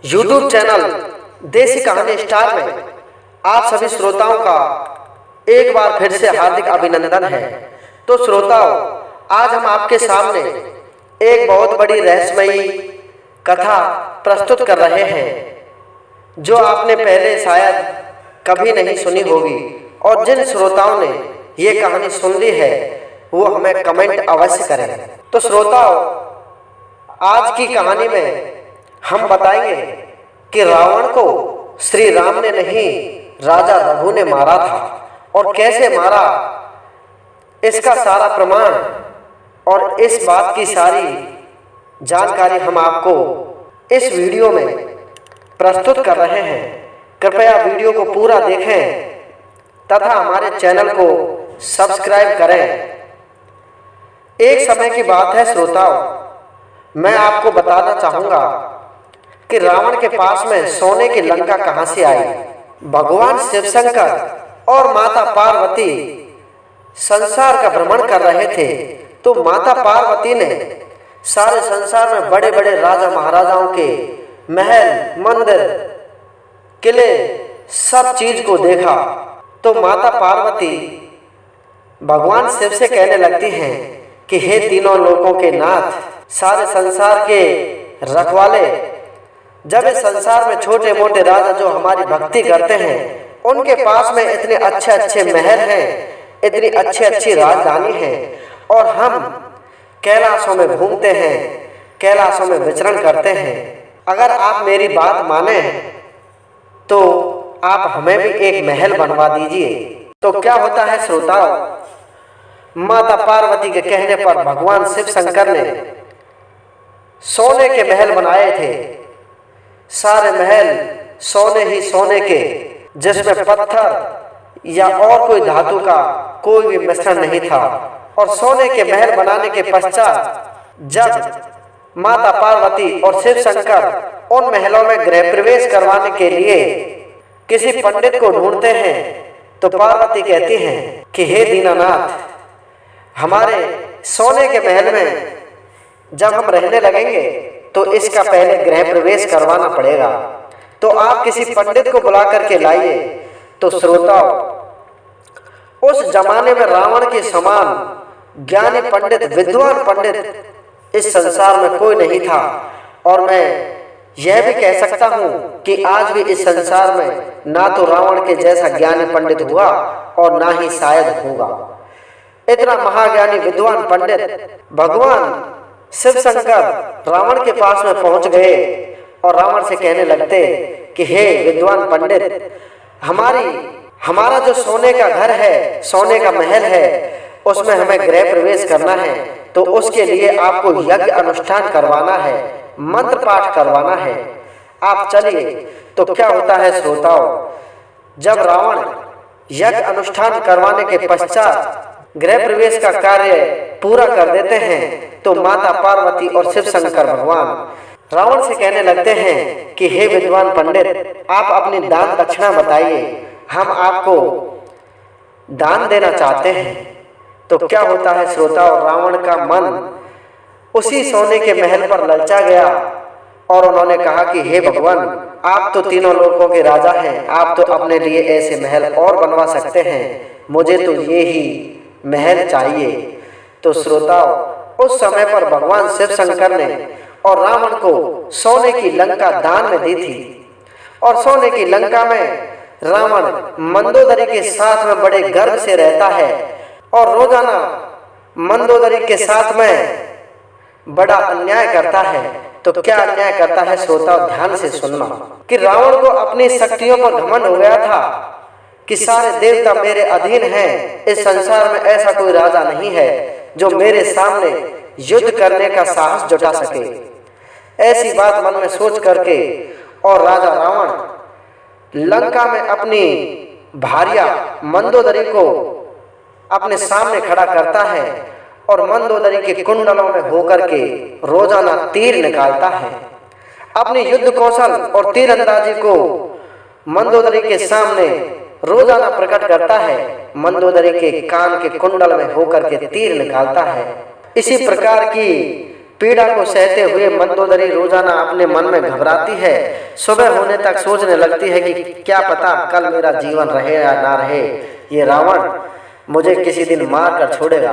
YouTube channel देसी कहानी star में आप सभी श्रोताओं का एक बार फिर से हार्दिक अभिनंदन है। तो श्रोताओं, आज हम आपके सामने एक बहुत बड़ी रहस्यमयी कथा प्रस्तुत कर रहे हैं जो आपने पहले शायद कभी नहीं सुनी होगी। और जिन श्रोताओं ने ये कहानी सुन ली है वो हमें कमेंट अवश्य करें। तो श्रोताओं, आज की कहानी में हम बताएंगे कि रावण को श्री राम ने नहीं, राजा रघु ने मारा था और कैसे मारा, इसका सारा प्रमाण और इस बात की सारी जानकारी हम आपको इस वीडियो में प्रस्तुत कर रहे हैं। कृपया वीडियो को पूरा देखें तथा हमारे चैनल को सब्सक्राइब करें। एक समय की बात है श्रोताओं, मैं आपको बताना चाहूँगा कि रावण के पास में सोने की लंका कहाँ से आई। भगवान शिव शंकर और माता पार्वती संसार का भ्रमण कर रहे थे, तो माता पार्वती ने सारे संसार में बड़े बड़े राजा महाराजाओं के महल, मंदिर, किले, सब चीज को देखा। तो माता पार्वती भगवान शिव से कहने लगती हैं कि हे तीनों लोकों के नाथ, सारे संसार के रखवाले, जब इस संसार में छोटे मोटे राजा जो हमारी भक्ति करते हैं उनके पास में इतने अच्छे अच्छे महल हैं, इतनी अच्छी अच्छी राजधानी है, और हम कैलाशों में घूमते हैं, कैलाशों में विचरण करते हैं। अगर आप मेरी बात माने तो आप हमें भी एक महल बनवा दीजिए। तो क्या होता है श्रोताओं, माता पार्वती के कहने पर भगवान शिव शंकर ने सोने के महल बनाए थे। सारे महल सोने ही सोने के, जिसमें पत्थर या और कोई धातु का कोई भी मिश्रण नहीं था। और सोने के महल बनाने के पश्चात जब माता पार्वती और शिव शंकर उन महलों में गृह प्रवेश करवाने के लिए किसी पंडित को ढूंढते हैं, तो पार्वती कहती हैं कि हे दीनानाथ, हमारे सोने के महल में जब हम रहने लगेंगे तो इसका पहले गृह प्रवेश करवाना पड़ेगा, तो आप किसी पंडित को बुला करके लाइए। तो श्रोताओं, उस जमाने में रावण के समान ज्ञानी पंडित, विद्वान पंडित इस संसार में कोई नहीं था। और मैं यह भी कह सकता हूँ कि आज भी इस संसार में ना तो रावण के जैसा ज्ञानी पंडित हुआ और ना ही शायद होगा। इतना महाज्ञानी विद्वान पंडित भगवान शिव शंकर रावण के पास में पहुंच गए और रावण से कहने लगते कि हे विद्वान पंडित, हमारा जो सोने का घर है, सोने का महल है, उसमें हमें गृह प्रवेश करना है। तो उसके लिए आपको यज्ञ अनुष्ठान करवाना है, मंत्र पाठ करवाना है। आप चलिए। तो क्या होता है श्रोताओं, जब रावण यज्ञ अनुष्ठान करवाने के पश्चात गृह प्रवेश का कार्य पूरा कर देते हैं, तो माता पार्वती और शिव शंकर भगवान रावण से कहने लगते हैं कि हे विद्वान पंडित, आप अपनी दान दक्षिणा बताइए, हम आपको दान देना चाहते हैं। तो क्या होता है श्रोताओं, रावण का मन उसी सोने के महल पर ललचा गया और उन्होंने कहा कि हे भगवान, आप तो तीनों लोकों के राजा हैं, आप तो अपने लिए ऐसे महल और बनवा सकते हैं, मुझे तो ये ही महल चाहिए। तो श्रोताओं, उस समय पर भगवान शिव शंकर ने और रावण को सोने की लंका दान में दी थी। और सोने की लंका में रावण मंदोदरी के साथ में बड़े गर्व से रहता है और रोजाना मंदोदरी के साथ में बड़ा अन्याय करता है। तो क्या अन्याय करता है श्रोताओं, ध्यान से सुनना कि रावण को अपनी शक्तियों पर घमंड हो गया था कि सारे देवता मेरे अधीन हैं, इस संसार में ऐसा कोई राजा नहीं है जो मेरे सामने युद्ध करने का साहस जुटा सके। ऐसी बात मन में सोच करके और राजा रावण लंका में अपनी भार्या मंदोदरी को अपने सामने खड़ा करता है और मंदोदरी के कुंडलों में होकर के रोजाना तीर निकालता है। अपनी युद्ध कौशल और तीरंदाजी को मंदोदरी के सामने रोजाना प्रकट करता है, मंदोदरी के कान के कुंडल में होकर के तीर निकालता है। इसी प्रकार की पीड़ा को सहते हुए मंदोदरी रोजाना अपने मन में घबराती है। सुबह होने तक सोचने लगती है कि क्या पता कल मेरा जीवन रहे या ना रहे, ये रावण मुझे किसी दिन मार कर छोड़ेगा।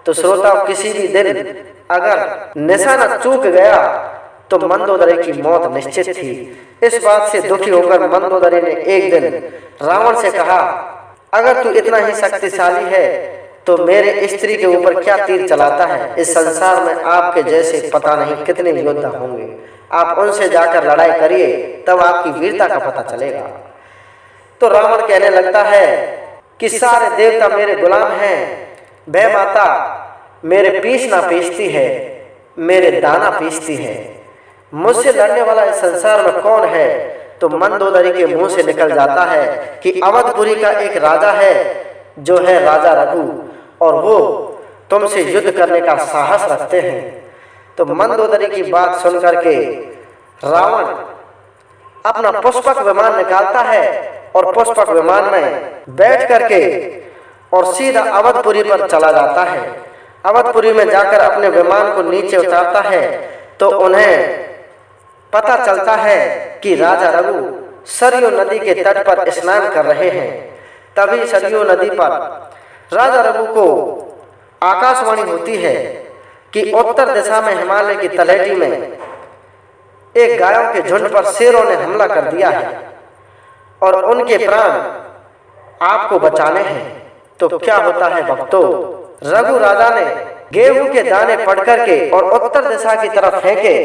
तो श्रोताओं, किसी भी दिन अगर निशाना चूक गया तो मंदोदरी की मौत निश्चित थी। इस बात से दुखी होकर मंदोदरी ने एक दिन रावण से कहा, अगर तू इतना ही शक्तिशाली है तो मेरे स्त्री के ऊपर क्या तीर चलाता है? इस संसार में आपके जैसे पता नहीं कितने योद्धा होंगे, आप उनसे जाकर लड़ाई करिए, तब आपकी वीरता का पता चलेगा। तो रावण कहने लगता है कि सारे देवता मेरे गुलाम हैं, वह माता मेरे पीस ना पीसती है, मेरे दाना पीसती है, मुझसे लड़ने वाला इस संसार में कौन है? तो मंदोदरी के मुंह से निकल जाता है कि अवधपुरी का एक राजा है जो है राजा रघु, और वो तुमसे युद्ध करने का साहस रखते हैं। तो मंदोदरी की बात सुनकर के रावण अपना पुष्पक विमान निकालता है और पुष्पक विमान में बैठ करके और सीधा अवधपुरी पर चला जाता है। अवधपुरी में जाकर अपने विमान को नीचे उतारता है तो उन्हें पता चलता है कि राजा रघु सरयू नदी के तट पर स्नान कर रहे हैं। तभी सरयू नदी पर राजा रघु को आकाशवाणी होती है कि उत्तर दिशा में हिमालय की तलहटी में एक गायों के झुंड पर शेरों ने हमला कर दिया है और उनके प्राण आपको बचाने हैं। तो क्या होता है भक्तों, रघु राजा ने गेहूं के दाने पड़ करके और उत्तर दिशा की तरफ फेंके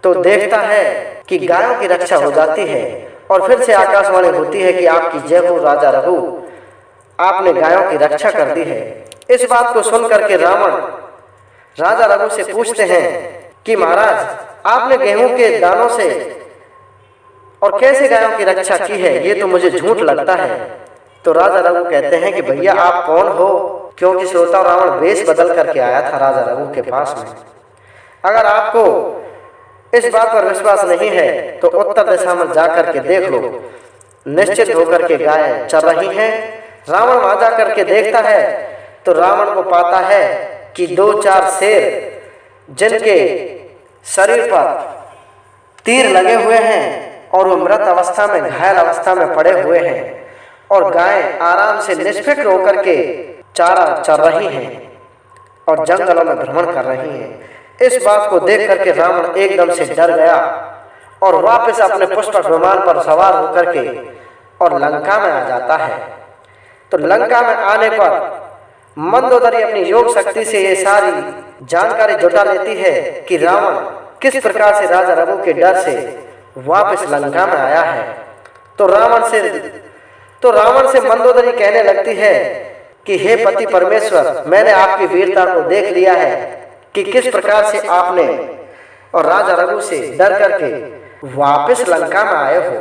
तो देखता है कि गायों की रक्षा हो जाती है और फिर से आकाशवाणी होती है कि आपकी जय हो राजा रघु, आपने गायों की रक्षा कर दी है। इस बात को सुनकर के रावण राजा रघु से पूछते हैं कि महाराज, आपने गेहूं के दानों से और कैसे गायों की रक्षा की है, ये तो मुझे झूठ लगता है। तो राजा रघु कहते हैं कि भैया आप कौन हो, क्योंकि श्रोता रावण वेश बदल करके आया था राजा रघु के पास में। अगर आपको इस बात पर विश्वास नहीं है तो उत्तर दिशा में जाकर के देख लो, निश्चित होकर के गायें चर रही हैं। रावण वहां जाकर के देखता है तो रावण को पाता है कि 2-4 शेर जिनके शरीर पर तीर लगे हुए हैं और वो मृत अवस्था में, घायल अवस्था में पड़े हुए हैं, और गायें आराम से निष्फिक्र होकर के चारा चर रही हैं और जंगलों में भ्रमण कर रही हैं। इस बात को देख करके रावण एकदम से डर गया और वापस अपने पुष्पक विमान पर सवार होकर के और लंका में आ जाता है। तो लंका में आने पर मंदोदरी अपनी योग शक्ति से ये सारी जानकारी जुटा लेती है कि रावण किस प्रकार से राजा रघु के डर से वापस लंका में आया है। तो रावण से मंदोदरी कहने लगती है कि हे पति परमेश्वर, मैंने आपकी वीरता को देख लिया है कि किस प्रकार से आपने और राजा रघु से डर करके वापस लंका में आए हो।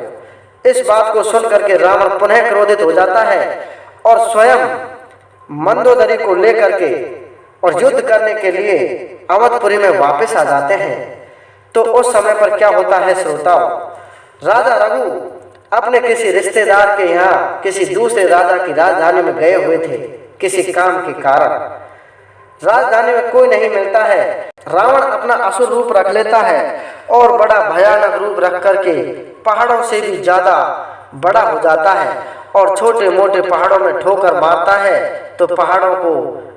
इस बात को सुन करके रावण पुनः क्रोधित हो जाता है और स्वयं मंदोदरी को लेकर के और युद्ध करने के लिए अवधपुरी में वापस आ जाते हैं। तो उस समय पर क्या होता है श्रोताओं, राजा रघु अपने किसी रिश्तेदार के यहाँ किसी दूसरे राजा की राजधानी में गए हुए थे किसी काम के कारण। राजधानी में कोई नहीं मिलता है। रावण अपना असुर रूप रख लेता है और बड़ा भयानक रूप रख करके पहाड़ों से भी ज्यादा बड़ा हो जाता है और छोटे मोटे पहाड़ों में ठोकर मारता है तो पहाड़ों को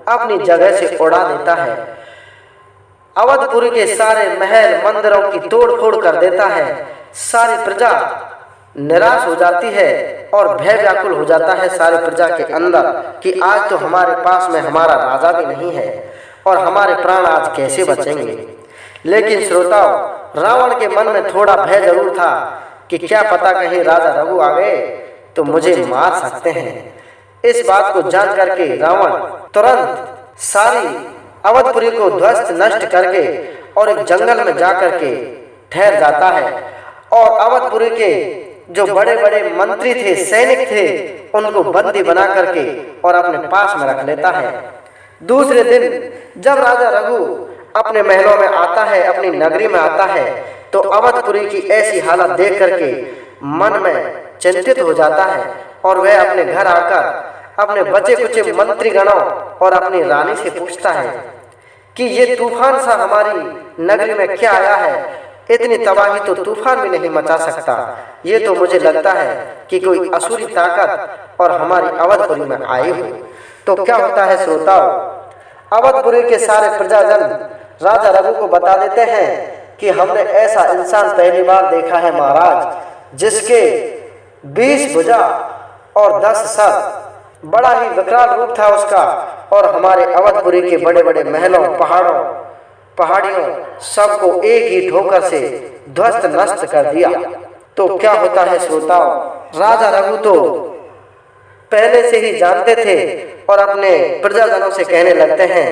अपनी जगह से उड़ा देता है। अवधपुरी के सारे महल मंदिरों की तोड़ फोड़ कर देता है। सारी प्रजा निराश हो जाती है और भय व्याकुल हो जाता है सारी प्रजा के अंदर कि आज तो हमारे पास में हमारा राजा भी नहीं है और हमारे प्राण आज कैसे बचेंगे। लेकिन श्रोताओं, रावण के मन में थोड़ा भय जरूर था कि क्या पता कहीं राजा रघु आ गए तो मुझे मार सकते हैं। इस बात को जान करके रावण तुरंत सारी अवधपुरी को ध्वस्त नष्ट करके और एक जंगल में जाकर के ठहर जाता है और अवधपुरी के जो बड़े बड़े मंत्री थे, सैनिक थे, उनको बंदी बना करके और अपने पास में रख लेता है। दूसरे दिन जब राजा रघु अपने महलों में आता है, अपनी नगरी में आता है, तो अवधपुरी की ऐसी हालत देख करके मन में चिंतित हो जाता है और वह अपने घर आकर अपने बचे कुचे मंत्री गणों और अपनी रानी से पूछता है कि ये तूफान सा हमारी नगरी में क्या आया है, इतनी तबाही तो तूफान भी नहीं मचा सकता। ये तो मुझे लगता है कि कोई असुरी ताकत और हमारी अवधपुरी में आई हो। तो क्या होता है श्रोताओ, अवधपुरी के सारे प्रजाजन राजा रघु को बता देते हैं कि हमने ऐसा इंसान पहली बार देखा है महाराज, जिसके 20 भुजा और 10 सर, बड़ा ही विकराल रूप था उसका, और हमारे अवधपुरी के बड़े बड़े महलों, पहाड़ियों सबको एक ही ठोकर से ध्वस्त नष्ट कर दिया। तो क्या होता है श्रोताओं, राजा रघु तो पहले से ही जानते थे और अपने प्रजाजनों से कहने लगते हैं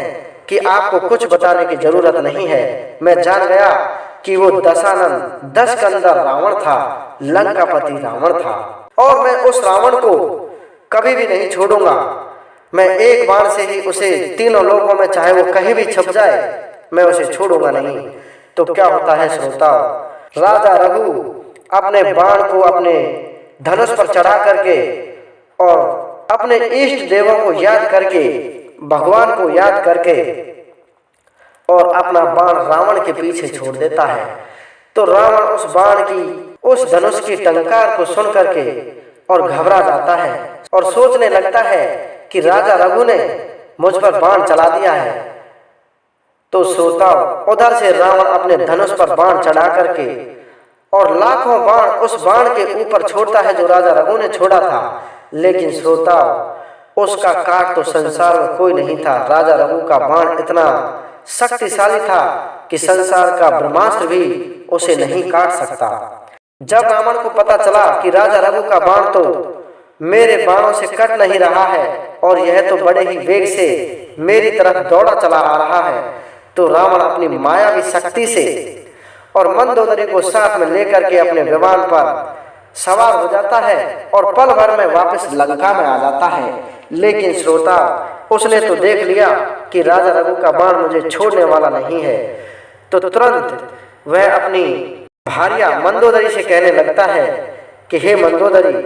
कि आपको कुछ बताने की जरूरत नहीं है। मैं जान गया कि वो दशानन 10 कंदर रावण था, लंकापति रावण था, और मैं उस रावण को कभी भी नहीं छोड़ूंगा। मैं एक बाण से ही उसे तीनों लोगों में, चाहे वो कहीं भी छुप जाए, मैं उसे छोड़ूंगा नहीं। तो क्या होता है श्रोताओ, राजा रघु अपने बाण को अपने धनुष पर चढ़ा करके और अपने इष्ट देवों को याद करके, भगवान को याद करके, और अपना बाण रावण के पीछे छोड़ देता है। तो रावण उस बाण की, उस धनुष की टंकार को सुन करके और घबरा जाता है और सोचने लगता है कि राजा रघु ने मुझ पर बाण चला दिया है। तो श्रोताओ, उधर से रावण अपने धनुष पर बाण चढ़ा करके और लाखों बाण उस बाण के ऊपर छोड़ता है जो राजा रघु ने छोड़ा था। लेकिन श्रोताओ, उसका काट तो संसार में कोई नहीं था। राजा रघु का बाण इतना शक्तिशाली था कि संसार का ब्रह्मास्त्र भी उसे नहीं काट सकता। जब रावण को पता चला कि राजा रघु का बाण तो मेरे बाणों से कट नहीं रहा है और यह तो बड़े ही वेग से मेरी तरफ दौड़ा चला आ रहा है, तो रावण अपनी मायावी शक्ति से और मंदोदरी को साथ में लेकर के अपने विमान पर सवार हो जाता है और पल भर में वापस लंका में आ जाता है। लेकिन श्रोता, उसने तो देख लिया कि राजा रघु का बाण मुझे छोड़ने वाला नहीं है, तो तुरंत वह अपनी भार्या मंदोदरी से कहने लगता है कि हे मंदोदरी,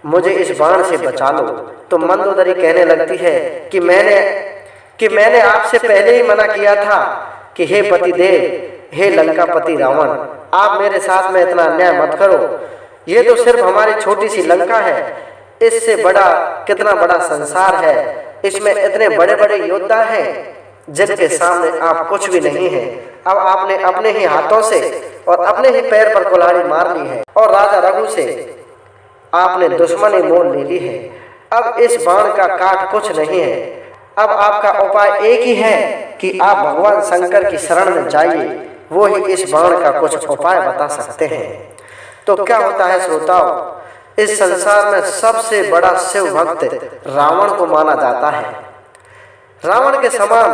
मुझे इस बाण से बचा लो। तो मंदोदरी कहने लगती है कि मैंने आपसे पहले ही मना किया था कि हे पतिदेव, हे लंकापति रावण, आप मेरे साथ में इतना अन्याय मत करो। ये तो सिर्फ हमारी छोटी सी लंका है, इससे बड़ा कितना बड़ा संसार है, इसमें इतने बड़े बड़े योद्धा हैं जिनके सामने आप कुछ भी नहीं है। अब आपने अपने ही हाथों से और अपने ही पैर पर कुल्हाड़ी मार ली है और राजा रघु से आपने दुश्मनी मोल ले ली है। अब इस बाण का काट कुछ नहीं है। अब आपका उपाय एक ही है कि आप भगवान शंकर की शरण में जाइए, वो ही इस बाण का कुछ उपाय बता सकते हैं। तो क्या होता है श्रोताओ, इस संसार में सबसे बड़ा शिव भक्त रावण को माना जाता है। रावण के समान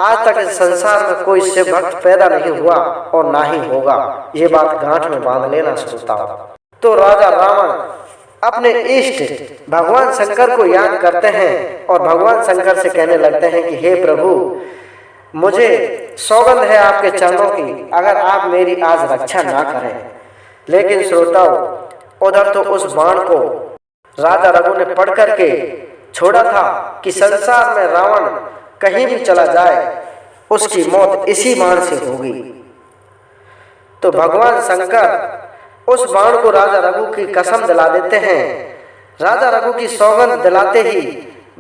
आज तक इस संसार में कोई शिव भक्त पैदा नहीं हुआ और ना ही होगा। ये बात गांठ में बांध लेना श्रोताओ। तो राजा रावण अपने इष्ट भगवान शंकर को याद करते हैं और भगवान शंकर से कहने लगते हैं कि हे प्रभु, मुझे सौगंध है आपके चरणों की, अगर आप मेरी आज रक्षा ना करें। लेकिन श्रोताओं, उधर तो उस बाण को राजा रघु ने पढ़ करके छोड़ा था कि संसार में रावण कहीं भी चला जाए उसकी मौत इसी बाण से होगी। तो भगवान शंकर उस बाण को राजा रघु की कसम दिला देते हैं। राजा रघु की सौगंध दिलाते ही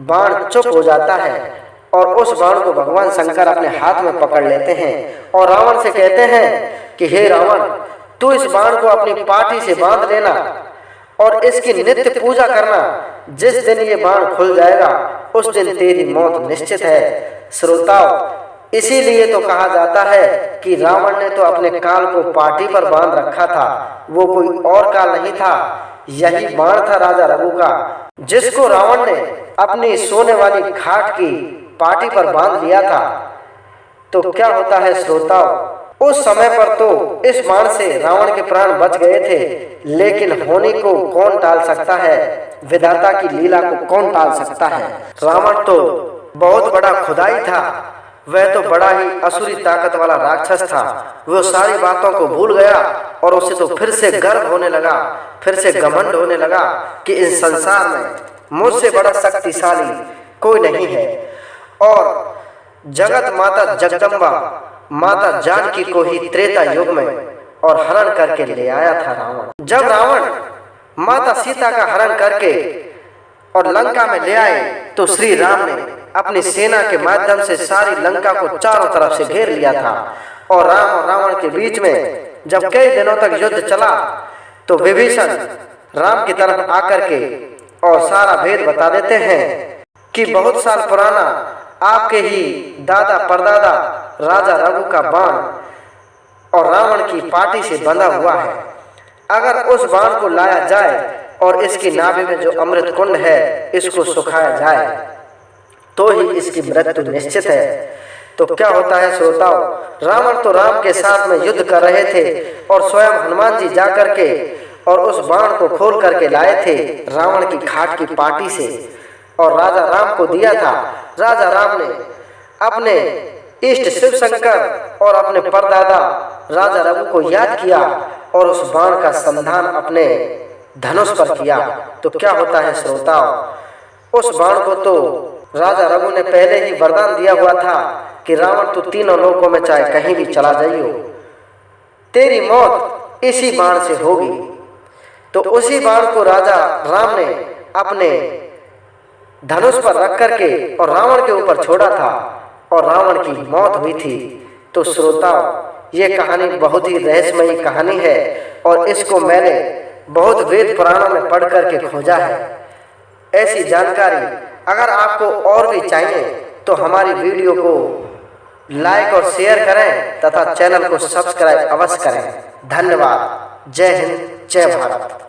बाण चुप हो जाता है और उस बाण को भगवान शंकर अपने हाथ में पकड़ लेते हैं और रावण से कहते हैं कि हे रावण, तू इस बाण को अपनी पाटी से बांध लेना और इसकी नित्य पूजा करना। जिस दिन ये बाण खुल जाएगा उस दिन तेरी मौत निश्चित है। श्रोताओ, इसीलिए तो कहा जाता है कि रावण ने तो अपने काल को पाटी पर बांध रखा था, वो कोई और काल नहीं था, यही बाण था राजा रघु का, जिसको रावण ने अपनी सोने वाली खाट की पाटी पर बांध लिया था। तो क्या होता है श्रोताओ, उस समय पर तो इस बाण से रावण के प्राण बच गए थे, लेकिन होनी को कौन टाल सकता है, विधाता की लीला को कौन टाल सकता है। रावण तो बहुत बड़ा खुदाई था, वह तो बड़ा ही असुरी ताकत वाला राक्षस था। वो सारी बातों को भूल गया और उसे तो फिर से गर्व होने लगा, फिर से घमंड होने लगा कि इस संसार में मुझसे बड़ा शक्तिशाली कोई नहीं है। और जगत माता जगदम्बा माता जानकी को ही त्रेता युग में और हरण करके ले आया था रावण। जब रावण माता सीता का हरण करके और लंका में ले आए तो श्री राम ने अपनी सेना के माध्यम से सारी लंका को चारों तरफ से घेर लिया था। और राम और रावण के बीच में जब कई दिनों तक युद्ध चला तो विभीषण राम की तरफ आकर के और सारा भेद बता देते हैं कि बहुत साल पुराना आपके ही दादा परदादा राजा रघु का बाण और रावण की पाटी से बंधा हुआ है। अगर उस बाण को लाया जाए और इसकी नाभि में जो अमृत कुंड है इसको सुखाया जाए तो ही इसकी मृत्यु निश्चित है। तो क्या होता है श्रोताओं, रावण तो राम के साथ में युद्ध कर रहे थे और स्वयं हनुमान जी जाकर के और उस बाण को खोल करके लाए थे रावण की खाट की पाटी से और राजा राम को दिया था। राजा राम ने अपने इष्ट शिव शंकर और अपने परदादा राजा रघु को याद किया और उस बाण का संधान अपने धनुष पर किया। तो क्या होता है श्रोताओं, उस बाण को तो राजा रघु ने पहले ही वरदान दिया हुआ था कि रावण तो तीनों लोकों में चाहे कहीं भी चला जाइयो, तेरी मौत इसी बाण से होगी। तो उसी बाण को राजा राम ने अपने धनुष पर रख करके और रावण के ऊपर छोड़ा था और रावण की मौत हुई थी। तो श्रोताओं, ये कहानी बहुत ही रहस्यमयी कहानी है और इसको मैंने बहुत वेद पुराणों में पढ़ करके खोजा है। ऐसी जानकारी अगर आपको और भी चाहिए तो हमारी वीडियो को लाइक और शेयर करें तथा चैनल को सब्सक्राइब अवश्य करें। धन्यवाद। जय हिंद, जय भारत।